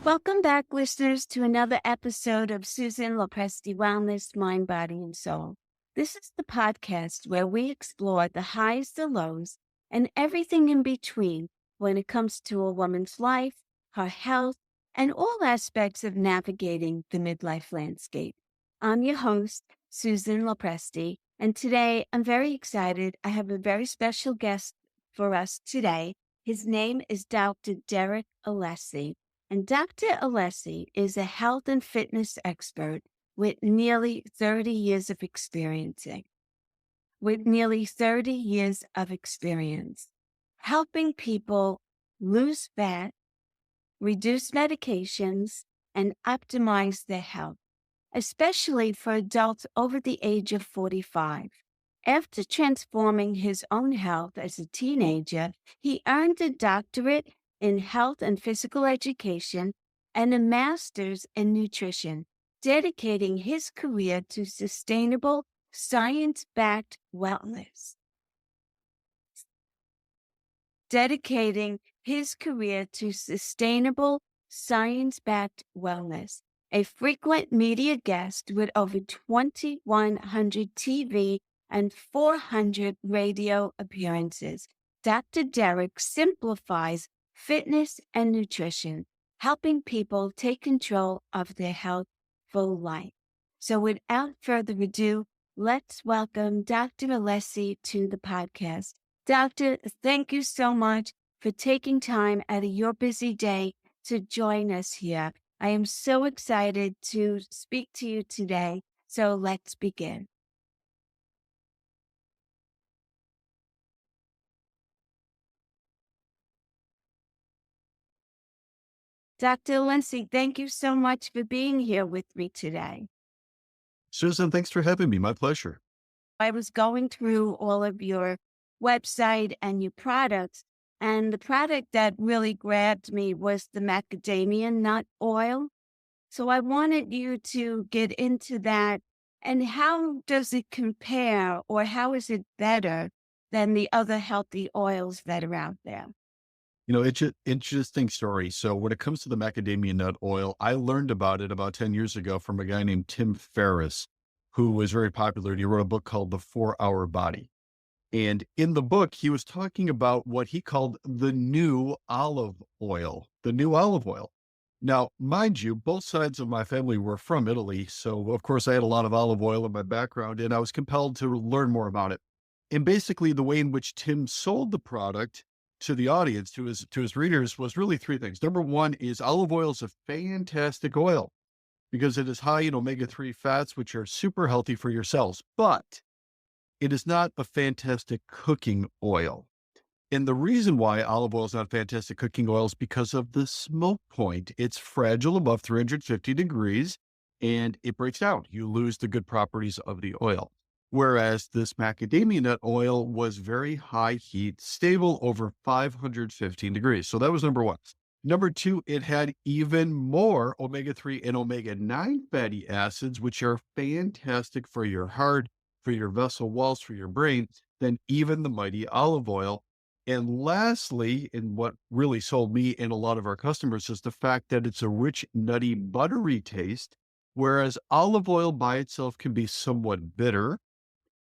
Welcome back, listeners, to another episode of Susan LoPresti Wellness, Mind, Body, and Soul. This is the podcast where we explore the highs, the lows, and everything in between when it comes to a woman's life, her health, and all aspects of navigating the midlife landscape. I'm your host, Susan LoPresti, and today I'm very excited. I have a very special guest for us today. His name is Dr. Derek Alessi. And Dr. Alessi is a health and fitness expert with nearly 30 years of experience, helping people lose fat, reduce medications, and optimize their health, especially for adults over the age of 45. After transforming his own health as a teenager, he earned a doctorate in health and physical education and a master's in nutrition, dedicating his career to sustainable, science-backed wellness. A frequent media guest with over 2,100 TV and 400 radio appearances, Dr. Derek simplifies fitness and nutrition, helping people take control of their healthful life. So without further ado, let's welcome Dr. Alessi to the podcast. Doctor, thank you so much for taking time out of your busy day to join us here. I am so excited to speak to you today. So let's begin. Dr. Alessi, thank you so much for being here with me today. Susan, thanks for having me. My pleasure. I was going through all of your website and your products, and the product that really grabbed me was the macadamia nut oil. So I wanted you to get into that. And how does it compare, or how is it better than the other healthy oils that are out there? It's an interesting story. So when it comes to the macadamia nut oil, I learned about it about 10 years ago from a guy named Tim Ferriss, who was very popular. And he wrote a book called The 4-Hour Body. And in the book, he was talking about what he called the new olive oil, Now, mind you, both sides of my family were from Italy. So of course I had a lot of olive oil in my background and I was compelled to learn more about it. And basically the way in which Tim sold the product to the audience, to his readers, was really three things. Number one is olive oil is a fantastic oil because it is high in omega-3 fats, which are super healthy for your cells, but it is not a fantastic cooking oil. And the reason why olive oil is not fantastic cooking oil is because of the smoke point. It's fragile above 350 degrees and it breaks down. You lose the good properties of the oil. Whereas this macadamia nut oil was very high heat, stable over 515 degrees. So that was number one. Number two, it had even more omega-3 and omega-9 fatty acids, which are fantastic for your heart, for your vessel walls, for your brain, than even the mighty olive oil. And lastly, and what really sold me and a lot of our customers, is the fact that it's a rich, nutty, buttery taste, whereas olive oil by itself can be somewhat bitter.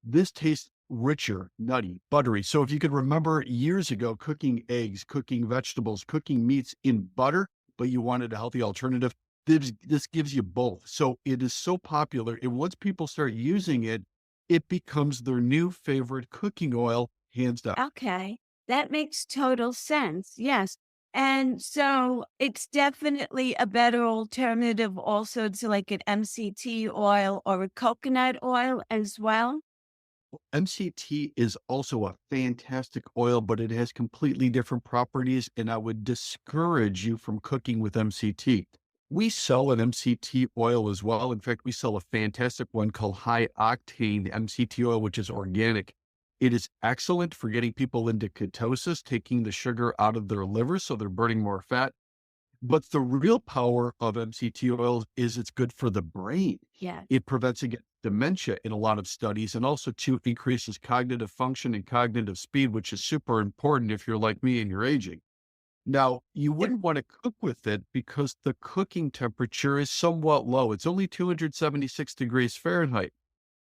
This tastes richer, nutty, buttery. So if you could remember years ago, cooking eggs, cooking vegetables, cooking meats in butter, but you wanted a healthy alternative, this gives you both. So it is so popular. And once people start using it, it becomes their new favorite cooking oil, hands down. Okay, that makes total sense. Yes. And so it's definitely a better alternative also to like an MCT oil or a coconut oil as well. MCT is also a fantastic oil, but it has completely different properties, and I would discourage you from cooking with MCT. We sell an MCT oil as well. In fact, we sell a fantastic one called high octane MCT oil, which is organic. It is excellent for getting people into ketosis, taking the sugar out of their liver so they're burning more fat. But the real power of MCT oil is it's good for the brain. Yeah. It prevents again dementia in a lot of studies, and also too increases cognitive function and cognitive speed, which is super important if you're like me and you're aging. Now, you wouldn't want to cook with it because the cooking temperature is somewhat low. It's only 276 degrees Fahrenheit.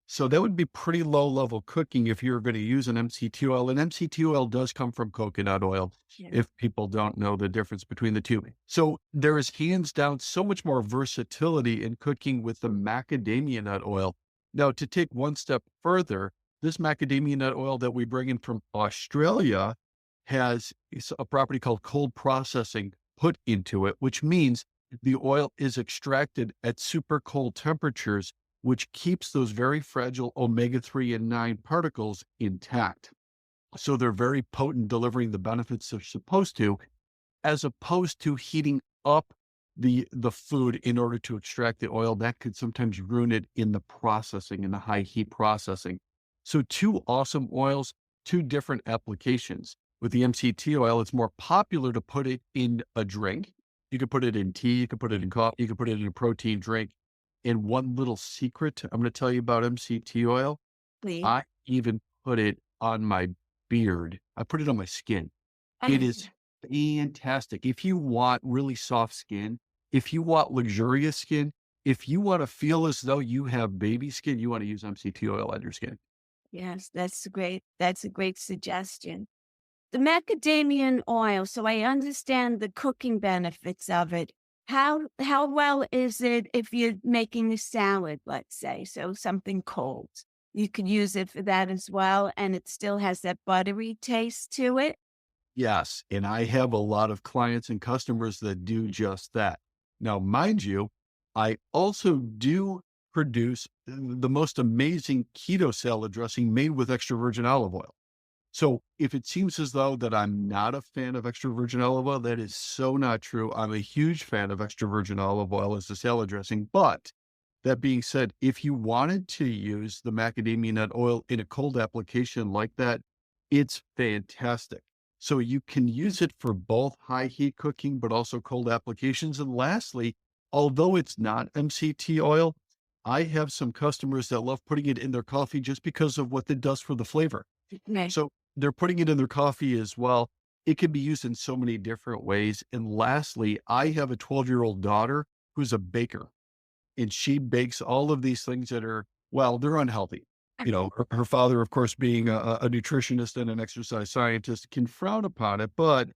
So that would be pretty low level cooking if you're going to use an MCT oil. And MCT oil does come from coconut oil, Yeah. if people don't know the difference between the two. So there is hands down so much more versatility in cooking with the macadamia nut oil. Now, to take one step further, this macadamia nut oil that we bring in from Australia has a property called cold processing put into it, which means the oil is extracted at super cold temperatures, which keeps those very fragile omega-3 and 9 particles intact. So they're very potent, delivering the benefits they're supposed to, as opposed to heating up the food in order to extract the oil. That could sometimes ruin it in the processing, in the high heat processing. So two awesome oils, two different applications. With the MCT oil, it's more popular to put it in a drink. You could put it in tea, you could put it in coffee, you could put it in a protein drink. And one little secret I'm going to tell you about MCT oil, Please. I even put it on my beard. I put it on my skin. It is fantastic. If you want really soft skin, if you want luxurious skin, if you want to feel as though you have baby skin, you want to use MCT oil on your skin. Yes, that's great. That's a great suggestion. The macadamian oil, so I understand the cooking benefits of it. How well is it if you're making a salad, let's say, so something cold? You could use it for that as well, and it still has that buttery taste to it? Yes. And I have a lot of clients and customers that do just that. Now, mind you, I also do produce the most amazing keto salad dressing made with extra virgin olive oil. So if it seems as though that I'm not a fan of extra virgin olive oil, that is so not true. I'm a huge fan of extra virgin olive oil as a salad dressing. But that being said, if you wanted to use the macadamia nut oil in a cold application like that, it's fantastic. So you can use it for both high heat cooking, but also cold applications. And lastly, although it's not MCT oil, I have some customers that love putting it in their coffee just because of what it does for the flavor. Right. So they're putting it in their coffee as well. It can be used in so many different ways. And lastly, I have a 12-year-old daughter who's a baker, and she bakes all of these things that are, well, they're unhealthy. Her father, of course, being a nutritionist and an exercise scientist, can frown upon it, but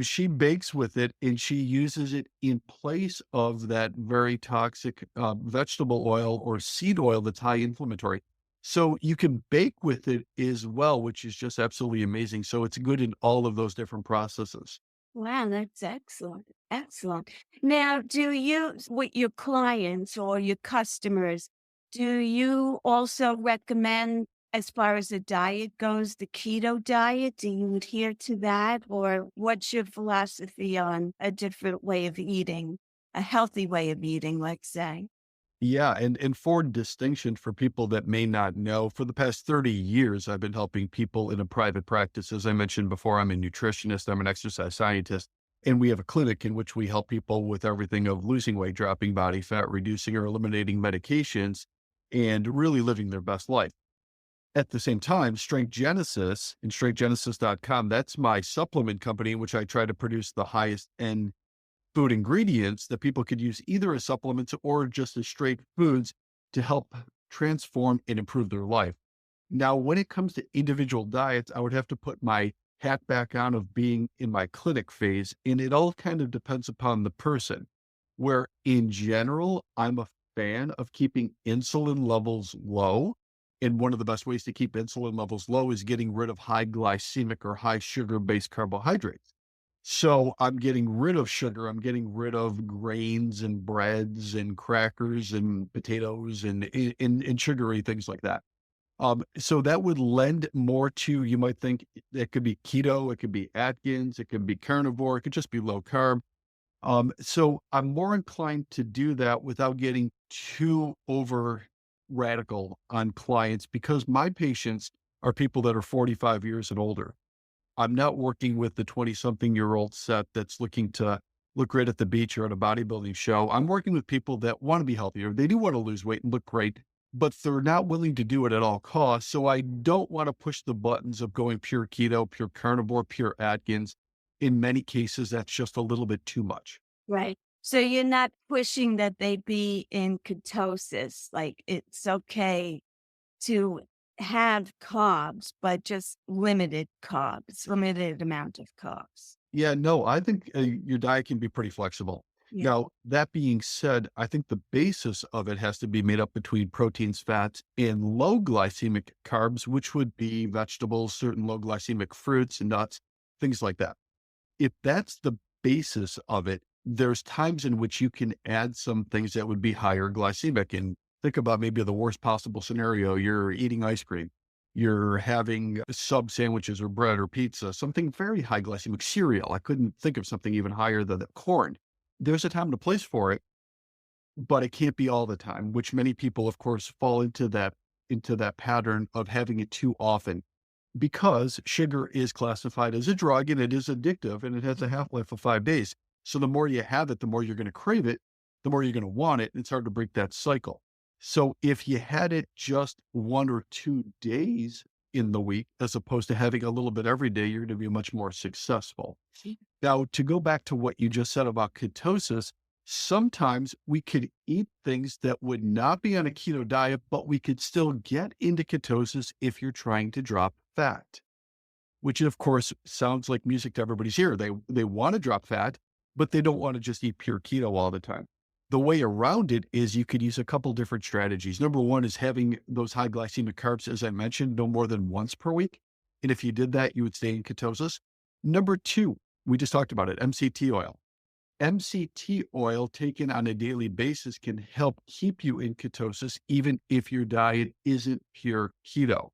she bakes with it and she uses it in place of that very toxic vegetable oil or seed oil that's high inflammatory. So you can bake with it as well, which is just absolutely amazing. So it's good in all of those different processes. Wow, that's excellent. Excellent. Now, do you, with your clients or your customers, do you also recommend, as far as the diet goes, the keto diet? Do you adhere to that? Or what's your philosophy on a different way of eating, a healthy way of eating, let's say? Yeah, and for distinction for people that may not know, for the past 30 years, I've been helping people in a private practice. As I mentioned before, I'm a nutritionist, I'm an exercise scientist, and we have a clinic in which we help people with everything of losing weight, dropping body fat, reducing or eliminating medications, and really living their best life. At the same time, Strength Genesis and strengthgenesis.com, that's my supplement company in which I try to produce the highest end food ingredients that people could use either as supplements or just as straight foods to help transform and improve their life. Now, when it comes to individual diets, I would have to put my hat back on of being in my clinic phase, and it all kind of depends upon the person. Where in general, I'm a fan of keeping insulin levels low. And one of the best ways to keep insulin levels low is getting rid of high glycemic or high sugar based carbohydrates. So I'm getting rid of sugar. I'm getting rid of grains and breads and crackers and potatoes and sugary things like that. So that would lend more to, you might think it could be keto, it could be Atkins, it could be carnivore, it could just be low carb. So I'm more inclined to do that without getting too over radical on clients because my patients are people that are 45 years and older. I'm not working with the 20-something-year-old set that's looking to look great at the beach or at a bodybuilding show. I'm working with people that want to be healthier. They do want to lose weight and look great, but they're not willing to do it at all costs. So I don't want to push the buttons of going pure keto, pure carnivore, pure Atkins. in many cases, that's just a little bit too much. Right. So you're not pushing that they be in ketosis. Like it's okay to have carbs, but just limited carbs, limited amount of carbs. Yeah, no, I think your diet can be pretty flexible. Yeah. Now, that being said, I think the basis of it has to be made up between proteins, fats, and low glycemic carbs, which would be vegetables, certain low glycemic fruits and nuts, things like that. If that's the basis of it, there's times in which you can add some things that would be higher glycemic. And think about maybe the worst possible scenario. You're eating ice cream, you're having sub sandwiches or bread or pizza, something very high glycemic cereal. I couldn't think of something even higher than the corn. There's a time and a place for it, but it can't be all the time, which many people, of course, fall into that pattern of having it too often because sugar is classified as a drug and it is addictive and it has a half-life of 5 days. So the more you have it, the more you're going to crave it, the more you're going to want it. And it's hard to break that cycle. So if you had it just 1 or 2 days in the week, as opposed to having a little bit every day, you're going to be much more successful. Now, to go back to what you just said about ketosis, sometimes we could eat things that would not be on a keto diet, but we could still get into ketosis if you're trying to drop fat, which of course sounds like music to everybody's ear. They want to drop fat, but they don't want to just eat pure keto all the time. The way around it is you could use a couple different strategies. Number one is having those high glycemic carbs, as I mentioned, no more than once per week. And if you did that, you would stay in ketosis. Number two, we just talked about it, MCT oil. MCT oil taken on a daily basis can help keep you in ketosis, even if your diet isn't pure keto.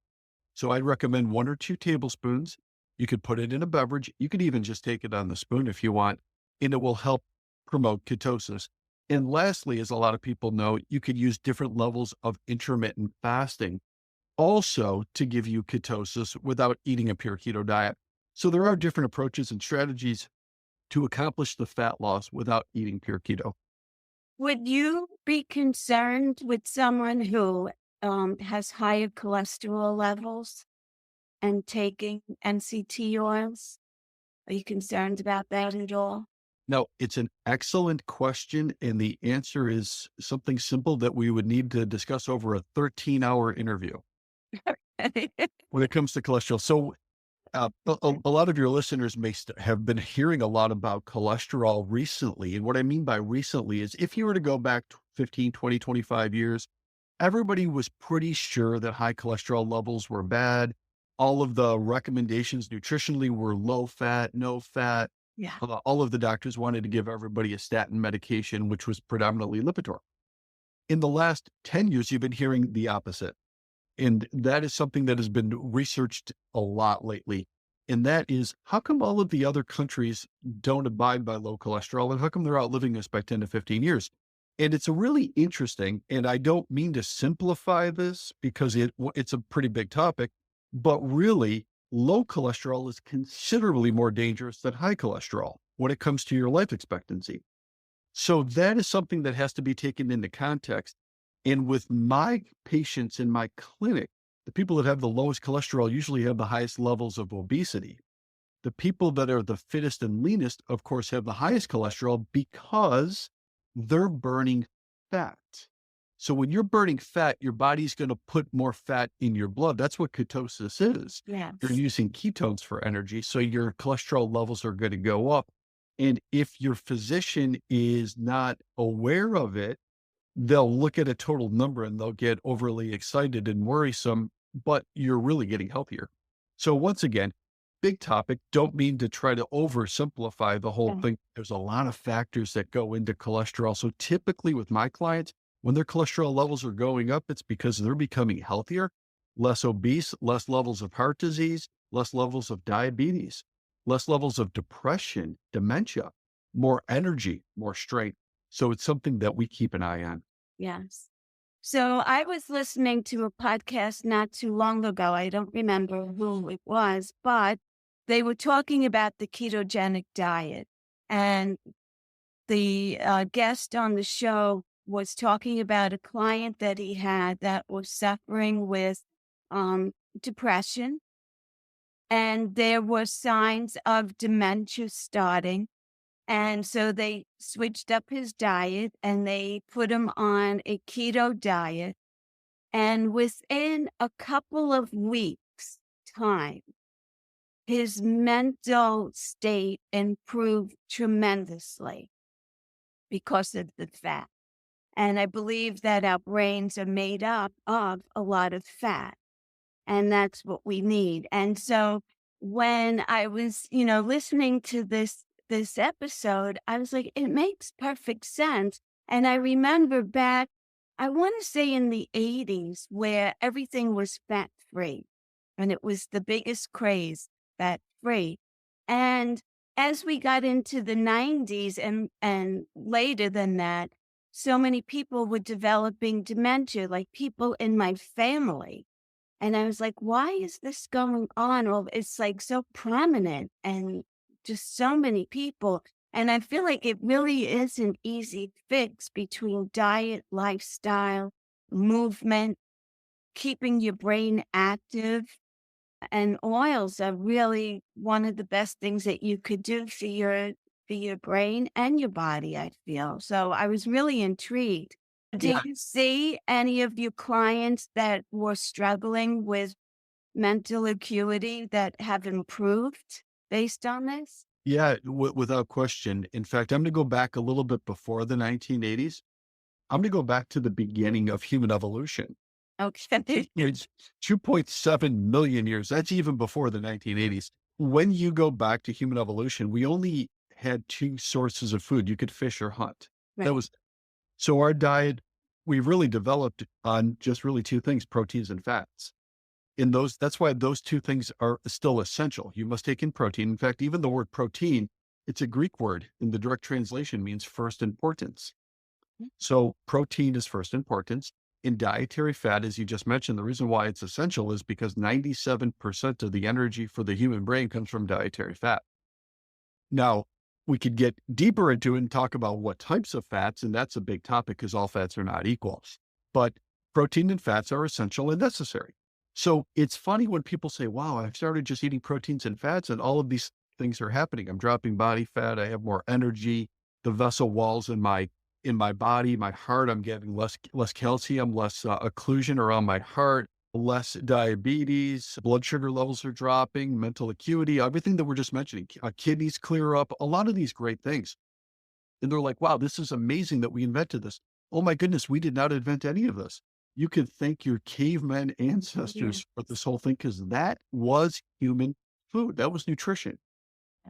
So I'd recommend 1 or 2 tablespoons. You could put it in a beverage. You could even just take it on the spoon if you want, and it will help promote ketosis. And lastly, as a lot of people know, you could use different levels of intermittent fasting also to give you ketosis without eating a pure keto diet. So there are different approaches and strategies to accomplish the fat loss without eating pure keto. Would you be concerned with someone who has higher cholesterol levels and taking MCT oils? Are you concerned about that at all? Now, it's an excellent question. And the answer is something simple that we would need to discuss over a 13-hour interview when it comes to cholesterol. So, a lot of your listeners may have been hearing a lot about cholesterol recently. And what I mean by recently is if you were to go back 15, 20, 25 years, everybody was pretty sure that high cholesterol levels were bad. All of the recommendations nutritionally were low fat, no fat. Yeah. All of the doctors wanted to give everybody a statin medication, which was predominantly Lipitor. In the last 10 years, you've been hearing the opposite. And that is something that has been researched a lot lately. And that is how come all of the other countries don't abide by low cholesterol and how come they're outliving us by 10 to 15 years? And it's a really interesting, and I don't mean to simplify this because it's a pretty big topic, but really low cholesterol is considerably more dangerous than high cholesterol when it comes to your life expectancy. So that is something that has to be taken into context. And with my patients in my clinic, the people that have the lowest cholesterol usually have the highest levels of obesity. The people that are the fittest and leanest, of course, have the highest cholesterol because they're burning fat. So when you're burning fat, your body's going to put more fat in your blood. That's what ketosis is. You're Yes. using ketones for energy. So your cholesterol levels are going to go up. And if your physician is not aware of it, they'll look at a total number and they'll get overly excited and worrisome, but you're really getting healthier. So once again, big topic, don't mean to try to oversimplify the whole Yeah. thing. There's a lot of factors that go into cholesterol. So typically with my clients, when their cholesterol levels are going up, it's because they're becoming healthier, less obese, less levels of heart disease, less levels of diabetes, less levels of depression, dementia, more energy, more strength. So it's something that we keep an eye on. Yes. So I was listening to a podcast not too long ago. I don't remember who it was, but they were talking about the ketogenic diet. And the guest on the show was talking about a client that he had that was suffering with depression and there were signs of dementia starting. And so they switched up his diet and they put him on a keto diet. And within a couple of weeks' time, his mental state improved tremendously because of the fat. And I believe that our brains are made up of a lot of fat, and that's what we need. And so when I was, listening to this episode, I was like, it makes perfect sense. And I remember back, I want to say in the 80s, where everything was fat free, and it was the biggest craze, fat free. And as we got into the 90s and later than that, so many people were developing dementia, like people in my family. And I was like, why is this going on? Well, it's like so prominent and just so many people. And I feel like it really is an easy fix between diet, lifestyle, movement, keeping your brain active. And oils are really one of the best things that you could do for your brain and your body, I feel. So I was really intrigued. Yeah. Did you see any of your clients that were struggling with mental acuity that have improved based on this? Yeah, without question. In fact, I'm going to go back a little bit before the 1980s. I'm going to go back to the beginning of human evolution. Okay. It's 2.7 million years. That's even before the 1980s. When you go back to human evolution, we only had two sources of food. You could fish or hunt. That Right. was so our diet, we really developed on just really two things, proteins and fats. In those, that's why those two things are still essential. You must take in protein. In fact, even the word protein, it's a Greek word. In the direct translation means first importance. So protein is first importance. In dietary fat, as you just mentioned, the reason why it's essential is because 97% of the energy for the human brain comes from dietary fat. Now, we could get deeper into it and talk about what types of fats, and that's a big topic because all fats are not equal. But protein and fats are essential and necessary. So it's funny when people say, wow, I've started just eating proteins and fats, and all of these things are happening. I'm dropping body fat, I have more energy, the vessel walls in my body, my heart, I'm getting less calcium, less occlusion around my heart, less diabetes, blood sugar levels are dropping, mental acuity, everything that we're just mentioning, kidneys clear up, a lot of these great things. And they're like, wow, this is amazing that we invented this. Oh my goodness, we did not invent any of this. You could thank your caveman Yeah. ancestors for this whole thing because that was human food. That was nutrition.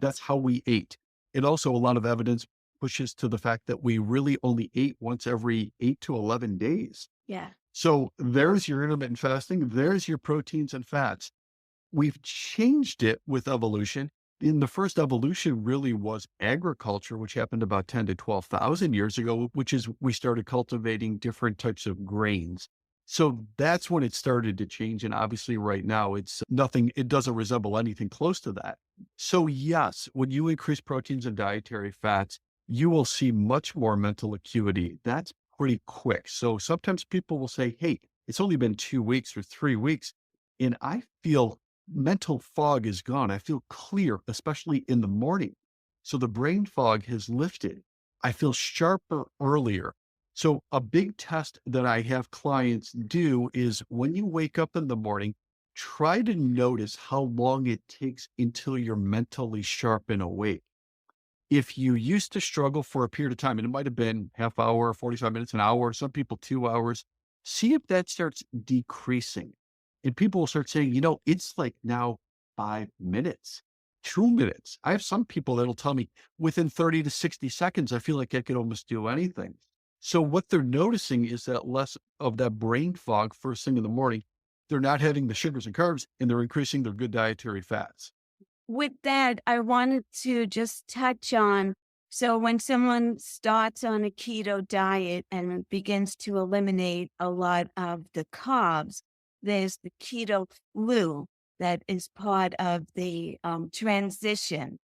That's Yes. how we ate. And also, a lot of evidence pushes to the fact that we really only ate once every 8 to 11 days. Yeah. So there's your intermittent fasting. There's your proteins and fats. We've changed it with evolution. In the first evolution really was agriculture, which happened about 10 to 12,000 years ago, which is we started cultivating different types of grains. So that's when it started to change. And obviously right now it's nothing, it doesn't resemble anything close to that. So yes, when you increase proteins and dietary fats, you will see much more mental acuity. That's pretty quick. So sometimes people will say, hey, it's only been 2 weeks or 3 weeks. And I feel mental fog is gone. I feel clear, especially in the morning. So the brain fog has lifted. I feel sharper earlier. So a big test that I have clients do is when you wake up in the morning, try to notice how long it takes until you're mentally sharp and awake. If you used to struggle for a period of time, and it might have been half hour, 45 minutes, an hour, some people 2 hours, see if that starts decreasing. And people will start saying, it's like now 5 minutes, 2 minutes. I have some people that'll tell me within 30 to 60 seconds, I feel like I could almost do anything. So what they're noticing is that less of that brain fog first thing in the morning. They're not having the sugars and carbs, and they're increasing their good dietary fats. With that, I wanted to just touch on, so when someone starts on a keto diet and begins to eliminate a lot of the carbs, there's the keto flu that is part of the transition.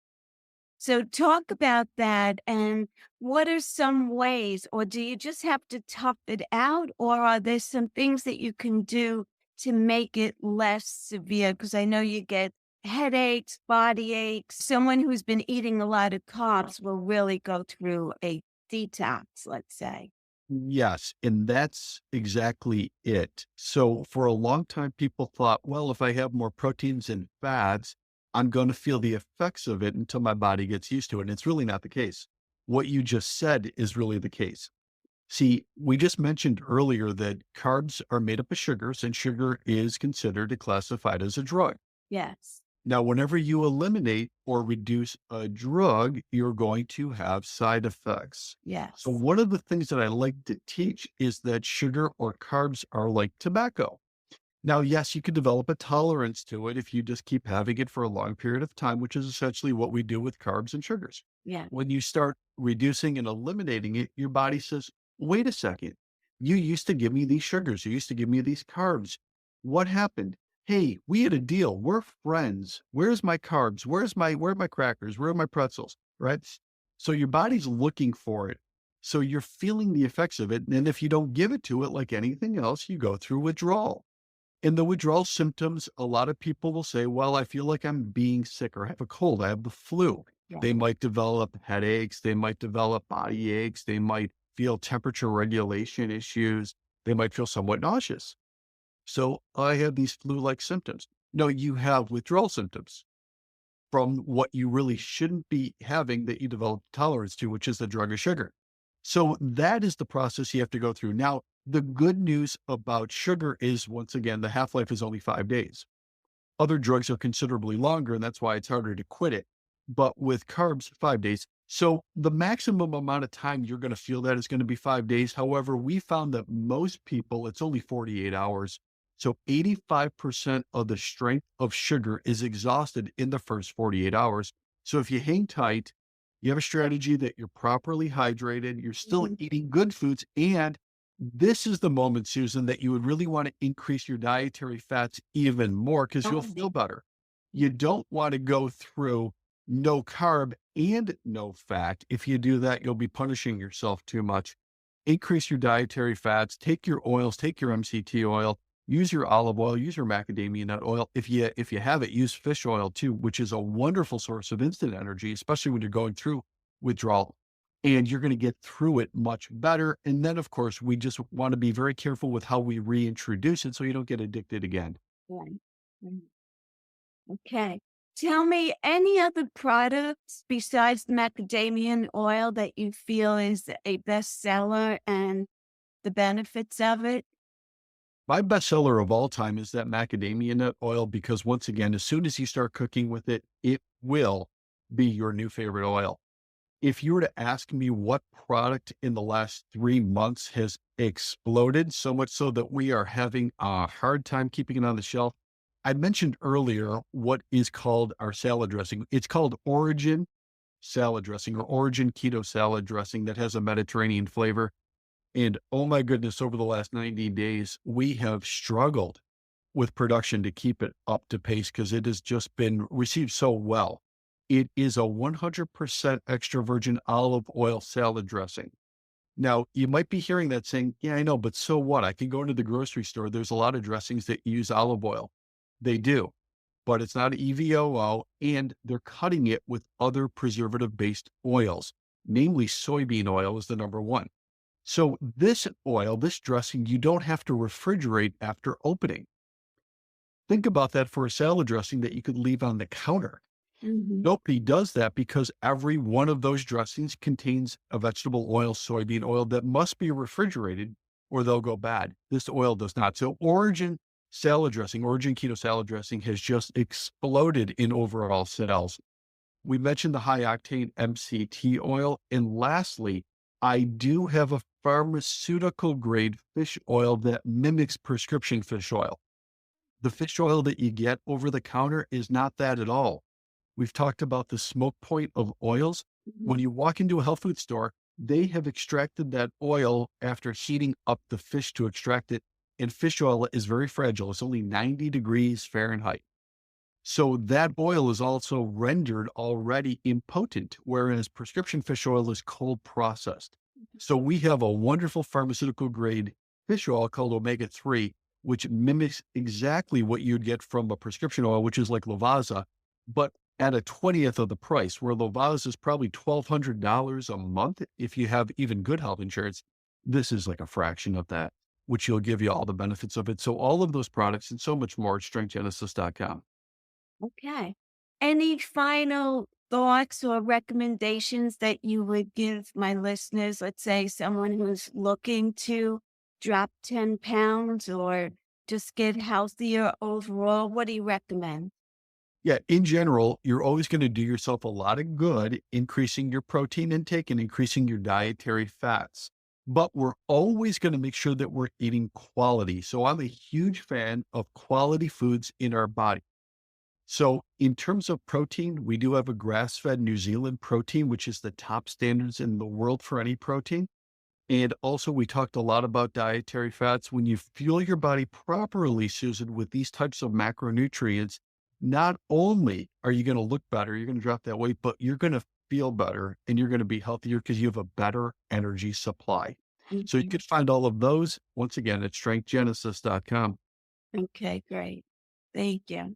So talk about that, and what are some ways, or do you just have to tough it out, or are there some things that you can do to make it less severe? Because I know you get headaches, body aches. Someone who's been eating a lot of carbs will really go through a detox, let's say. Yes, and that's exactly it. So for a long time, people thought, well, if I have more proteins and fats, I'm going to feel the effects of it until my body gets used to it. And it's really not the case. What you just said is really the case. See, we just mentioned earlier that carbs are made up of sugars, and sugar is considered and classified as a drug. Yes. Now, whenever you eliminate or reduce a drug, you're going to have side effects. So, Yes. one of the things that I like to teach is that sugar or carbs are like tobacco. Now, yes, you could develop a tolerance to it if you just keep having it for a long period of time, which is essentially what we do with carbs and sugars. Yeah. When you start reducing and eliminating it, your body says, wait a second, you used to give me these sugars, you used to give me these carbs. What happened? Hey, we had a deal. We're friends. Where's my carbs? Where are my crackers? Where are my pretzels? Right? So your body's looking for it. So you're feeling the effects of it. And if you don't give it to it like anything else, you go through withdrawal. In the withdrawal symptoms, a lot of people will say, well, I feel like I'm being sick or I have a cold, I have the flu. Yeah. They might develop headaches, they might develop body aches, they might feel temperature regulation issues, they might feel somewhat nauseous. So I have these flu-like symptoms. No, you have withdrawal symptoms from what you really shouldn't be having that you develop tolerance to, which is the drug of sugar. So that is the process you have to go through. Now, the good news about sugar is, once again, the half-life is only 5 days. Other drugs are considerably longer, and that's why it's harder to quit it. But with carbs, 5 days. So the maximum amount of time you're going to feel that is going to be 5 days. However, we found that most people, it's only 48 hours. So 85% of the strength of sugar is exhausted in the first 48 hours. So if you hang tight, you have a strategy that you're properly hydrated, you're still Mhm. eating good foods, and this is the moment, Susan, that you would really want to increase your dietary fats even more because you'll Oh, feel better. You don't want to go through no carb and no fat. If you do that, you'll be punishing yourself too much. Increase your dietary fats, take your oils, take your MCT oil, use your olive oil, use your macadamia nut oil. If you have it, use fish oil too, which is a wonderful source of instant energy, especially when you're going through withdrawal. And you're going to get through it much better. And then, of course, we just want to be very careful with how we reintroduce it so you don't get addicted again. right. Mm. Okay. Tell me any other products besides the macadamia oil that you feel is a bestseller and the benefits of it? My bestseller of all time is that macadamia nut oil because, once again, as soon as you start cooking with it, it will be your new favorite oil. If you were to ask me what product in the last 3 months has exploded, so much so that we are having a hard time keeping it on the shelf, I mentioned earlier what is called our salad dressing. It's called Origin salad dressing or Origin keto salad dressing that has a Mediterranean flavor. And oh my goodness, over the last 90 days, we have struggled with production to keep it up to pace because it has just been received so well. It is a 100% extra virgin olive oil salad dressing. Now, you might be hearing that saying, yeah, I know, but so what? I can go into the grocery store. There's a lot of dressings that use olive oil. They do, but it's not EVOO, and they're cutting it with other preservative based oils, namely soybean oil is the number one. So this oil, this dressing, you don't have to refrigerate after opening. Think about that for a salad dressing that you could leave on the counter. Mhm. Nobody does that because every one of those dressings contains a vegetable oil, soybean oil that must be refrigerated or they'll go bad. This oil does not. So Origin keto salad dressing has just exploded in overall sales. We mentioned the high octane MCT oil. And lastly, I do have a pharmaceutical grade fish oil that mimics prescription fish oil. The fish oil that you get over the counter is not that at all. We've talked about the smoke point of oils. Mhm. When you walk into a health food store, they have extracted that oil after heating up the fish to extract it. And fish oil is very fragile. It's only 90 degrees Fahrenheit. So that oil is also rendered already impotent, whereas prescription fish oil is cold processed. So we have a wonderful pharmaceutical grade fish oil called omega 3 which mimics exactly what you'd get from a prescription oil, which is like Lavazza, but at a 20th of the price, where Lavazza is probably $1,200 a month if you have even good health insurance. This is like a fraction of that, which will give you all the benefits of it. So all of those products and so much more at strengthgenesis.com. Okay. Any final thoughts or recommendations that you would give my listeners? Let's say someone who's looking to drop 10 pounds or just get healthier overall. What do you recommend? Yeah, in general, you're always going to do yourself a lot of good increasing your protein intake and increasing your dietary fats. But we're always going to make sure that we're eating quality. So I'm a huge fan of quality foods in our body. So in terms of protein, we do have a grass-fed New Zealand protein, which is the top standards in the world for any protein. And also, we talked a lot about dietary fats. When you fuel your body properly, Susan, with these types of macronutrients, not only are you going to look better, you're going to drop that weight, but you're going to feel better and you're going to be healthier because you have a better energy supply. So you Mhm. could find all of those once again at strengthgenesis.com. Okay, great. Thank you.